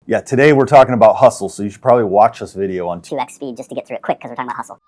Yeah, today we're talking about hustle, so you should probably watch this video on 2x speed just to get through it quick because we're talking about hustle.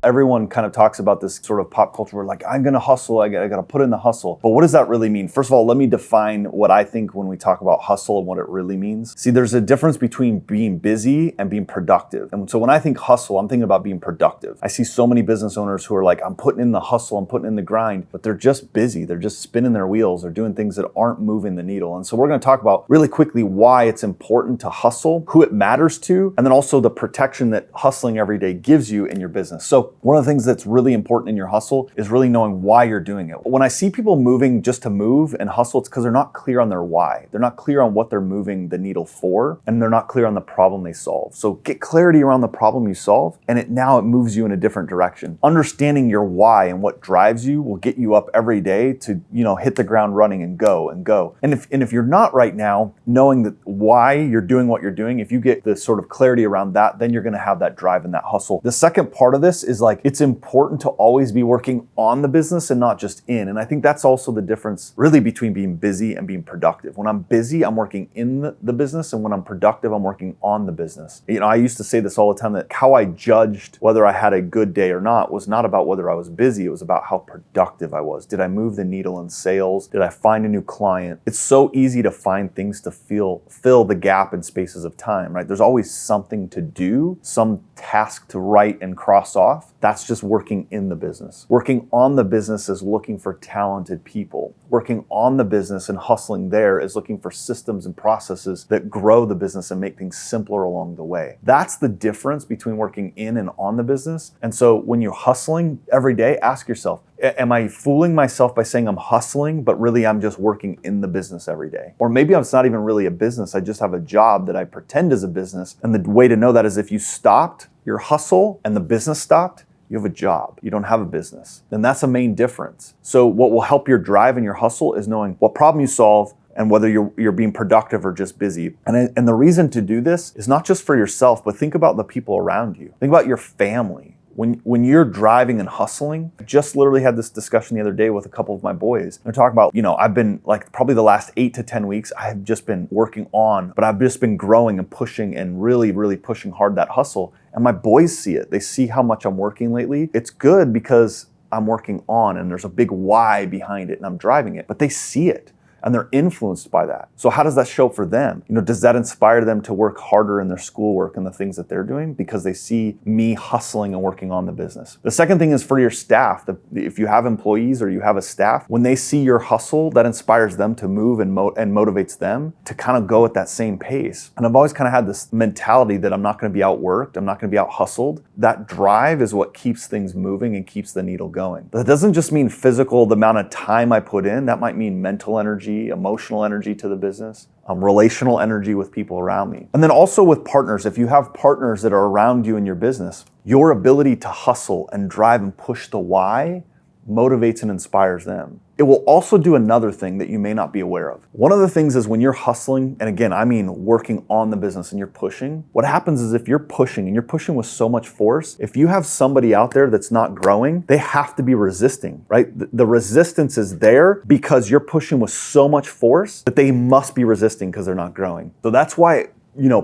Everyone kind of talks about this sort of pop culture where like, I'm gonna hustle, I gotta put in the hustle. But what does that really mean? First of all, let me define what I think when we talk about hustle and what it really means. See, there's a difference between being busy and being productive. And so when I think hustle, I'm thinking about being productive. I see so many business owners who are like, I'm putting in the hustle, I'm putting in the grind, but they're just busy. They're just spinning their wheels. They're doing things that aren't moving the needle. And so we're gonna talk about really quickly why it's important to hustle, who it matters to, and then also the protection that hustling every day gives you in your business. So one of the things that's really important in your hustle is really knowing why you're doing it. When I see people moving just to move and hustle, it's because they're not clear on their why. They're not clear on what they're moving the needle for, and they're not clear on the problem they solve. So get clarity around the problem you solve, and it moves you in a different direction. Understanding your why and what drives you will get you up every day to, hit the ground running and go and go. And if you're not right now knowing that why you're doing what you're doing, if you get the sort of clarity around that, then you're going to have that drive and that hustle. The second part of this is like, it's important to always be working on the business and not just in. And I think that's also the difference really between being busy and being productive. When I'm busy, I'm working in the business, and when I'm productive, I'm working on the business. I used to say this all the time, that how I judged whether I had a good day or not was not about whether I was busy, it was about how productive I was. Did I move the needle in sales? Did I find a new client? It's so easy to find things to fill the gap in spaces of time, right? There's always something to do, some task to write and cross off. That's just working in the business. Working on the business is looking for talented people. Working on the business and hustling there is looking for systems and processes that grow the business and make things simpler along the way. That's the difference between working in and on the business. And so when you're hustling every day, ask yourself, am I fooling myself by saying I'm hustling, but really I'm just working in the business every day? Or maybe it's not even really a business. I just have a job that I pretend is a business. And the way to know that is if you stopped your hustle and the business stopped, you have a job. You don't have a business. And that's a main difference. So what will help your drive and your hustle is knowing what problem you solve and whether you're being productive or just busy. And the reason to do this is not just for yourself, but think about the people around you. Think about your family. When you're driving and hustling, I just literally had this discussion the other day with a couple of my boys. They're talking about, I've been like probably the last 8 to 10 weeks, I've just been working on, but I've just been growing and pushing and really, really pushing hard that hustle. And my boys see it. They see how much I'm working lately. It's good because I'm working on and there's a big why behind it and I'm driving it, but they see it. And they're influenced by that. So how does that show up for them? Does that inspire them to work harder in their schoolwork and the things that they're doing because they see me hustling and working on the business? The second thing is for your staff. If you have employees or you have a staff, when they see your hustle, that inspires them to move and motivates them to kind of go at that same pace. And I've always kind of had this mentality that I'm not going to be outworked, I'm not going to be out hustled. That drive is what keeps things moving and keeps the needle going. That doesn't just mean physical, the amount of time I put in. That might mean mental energy, emotional energy to the business, relational energy with people around me. And then also with partners, if you have partners that are around you in your business, your ability to hustle and drive and push the why motivates and inspires them. It will also do another thing that you may not be aware of. One of the things is when you're hustling, and again, I mean working on the business and you're pushing, what happens is if you're pushing and you're pushing with so much force, if you have somebody out there that's not growing, they have to be resisting, right? The resistance is there because you're pushing with so much force that they must be resisting because they're not growing. So that's why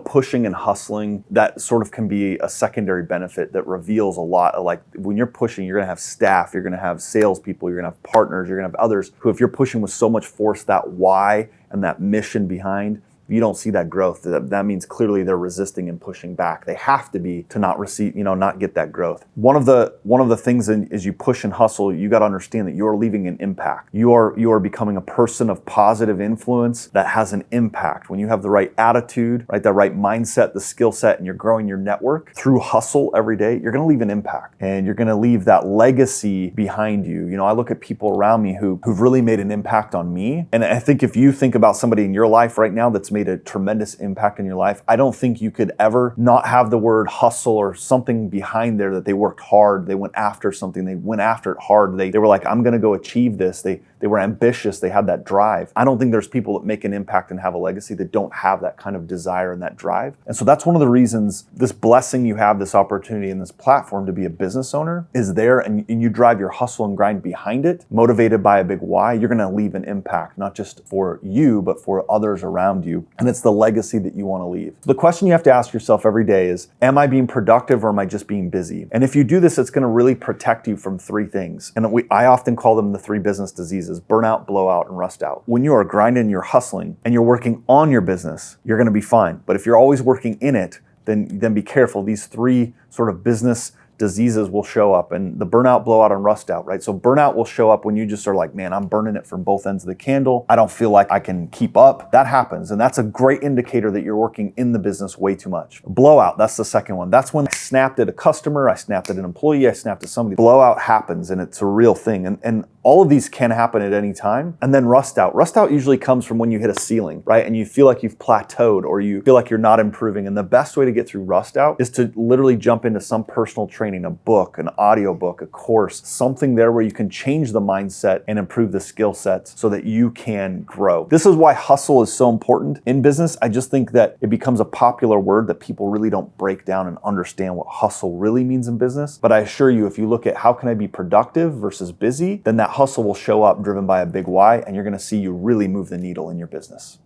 pushing and hustling, that sort of can be a secondary benefit that reveals a lot of, like, when you're pushing, you're going to have staff, you're going to have salespeople, you're going to have partners, you're going to have others who, if you're pushing with so much force, that why and that mission behind, you don't see that growth. That means clearly they're resisting and pushing back. They have to be to not receive, not get that growth. One of the things as you push and hustle, you got to understand that you're leaving an impact. You are becoming a person of positive influence that has an impact. When you have the right attitude, right, the right mindset, the skill set, and you're growing your network through hustle every day, you're going to leave an impact and you're going to leave that legacy behind you. I look at people around me who've really made an impact on me. And I think if you think about somebody in your life right now that's made a tremendous impact in your life, I don't think you could ever not have the word hustle or something behind there, that they worked hard, they went after something, they went after it hard, they were like, I'm gonna go achieve this. They they were ambitious, they had that drive. I don't think there's people that make an impact and have a legacy that don't have that kind of desire and that drive. And so that's one of the reasons this blessing you have, this opportunity and this platform to be a business owner is there, and you drive your hustle and grind behind it, motivated by a big why. You're going to leave an impact, not just for you, but for others around you. And it's the legacy that you want to leave. The question you have to ask yourself every day is, am I being productive or am I just being busy? And if you do this, it's going to really protect you from three things. And I often call them the three business diseases: burnout, blowout, and rust out. When you are grinding, you're hustling, and you're working on your business, you're going to be fine. But if you're always working in it, then be careful. These three sort of business diseases will show up, and the burnout, blowout, and rust out, right? So burnout will show up when you just are like, man, I'm burning it from both ends of the candle. I don't feel like I can keep up. That happens, and that's a great indicator that you're working in the business way too much. Blowout, that's the second one. That's when I snapped at a customer, I snapped at an employee, I snapped at somebody. Blowout happens, and it's a real thing. And all of these can happen at any time. And then rust out. Rust out usually comes from when you hit a ceiling, right? And you feel like you've plateaued or you feel like you're not improving. And the best way to get through rust out is to literally jump into some personal training, a book, an audio book, a course, something there where you can change the mindset and improve the skill sets so that you can grow. This is why hustle is so important in business. I just think that it becomes a popular word that people really don't break down and understand what hustle really means in business. But I assure you, if you look at how can I be productive versus busy, then that hustle will show up driven by a big why, and you're going to see you really move the needle in your business.